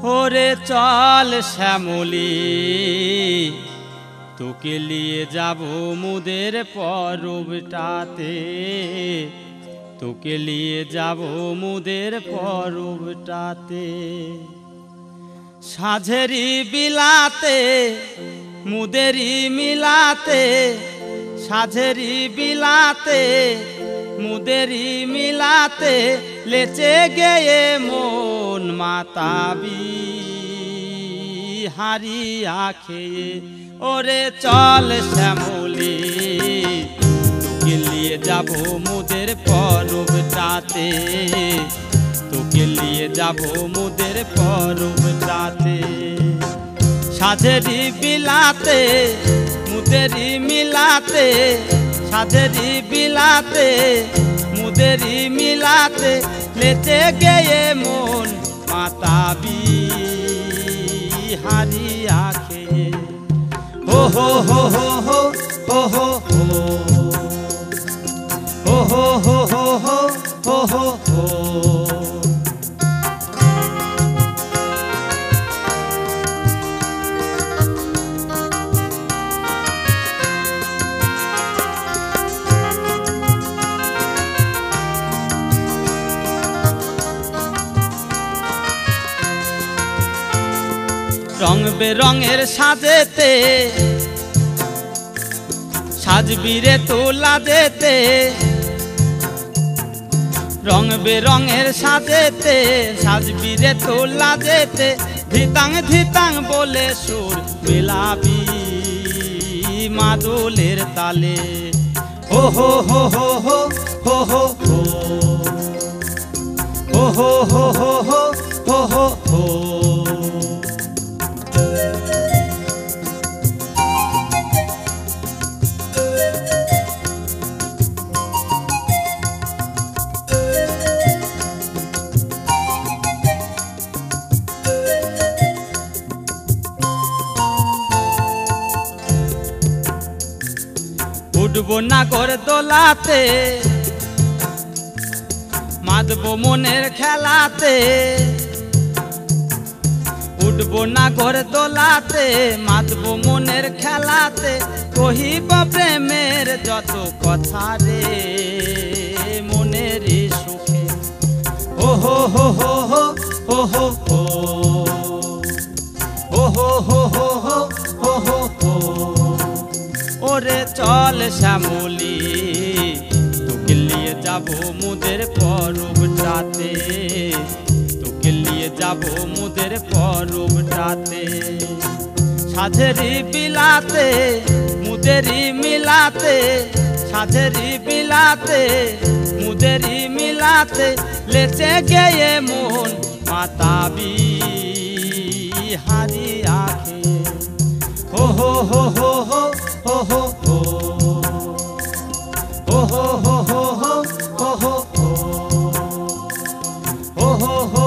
ওরে চল শ্যামলী তোকে নিয়ে যাব মুদের পরবটাতে, তোকে নিয়ে যাব মুদের পরবটাতে। সাঝেরি বিলাতে মুদেরি মিলাতে, সাঝেরি বিলাতে মুদেরি মিলাতে, লেচে গেয়ে মন মাতাবি হারিয়া খেয়ে। ওরে চল শ্যামলী তোকে নিয়ে যাব মুদের পরবটাতে, তোকে নিয়ে যাব মুদের পরবটাতে। সাঝেরি বিলাতে মুদেরি মিলাতে, সাঝেরি বিলাতে মুদেরি মিলাতে, লেচে গেয়ে মন মাতাবি হারিয়া খেয়ে। হো হো হো হো হো হো হো হো হো হো হো হো হো হো। রং বেরঙের সাজেতে সাজবি রে তোলা যেতে, রং বেরঙের সাজেতে সাজবি রে তোলা যেতে। ধিতাং ধিতাং বলে সুর মেলাবি মাদলের তালে। হো হো হো হো হো হো হো হো হো হো হো হো হো হো হো। উঠবো নাগর দোলাতে মাতবো মনের খেলাতে, উঠবো নাগর দোলাতে মাতবো মনের খেলাতে। কহিব প্রেমের যত কথা রে মনের সুখে। ও হো হো হো হো হো হো হো ও হো হো হো হো হো হো। ওরে চল শ্যামলী তোকে নিয়ে যাব মুদের পরবটাতে, তোকে নিয়ে যাব মুদের পরবটাতে। সাঝেরি বিলাতে মুদেরি মিলাতে, সাঝেরি বিলাতে মুদেরি মিলাতে, লেচে গেয়ে মন মাতাবি হারিয়া খেয়ে। হো হো হো হো হো হো হো হো হো হো হো হো হো হো হো হো হো।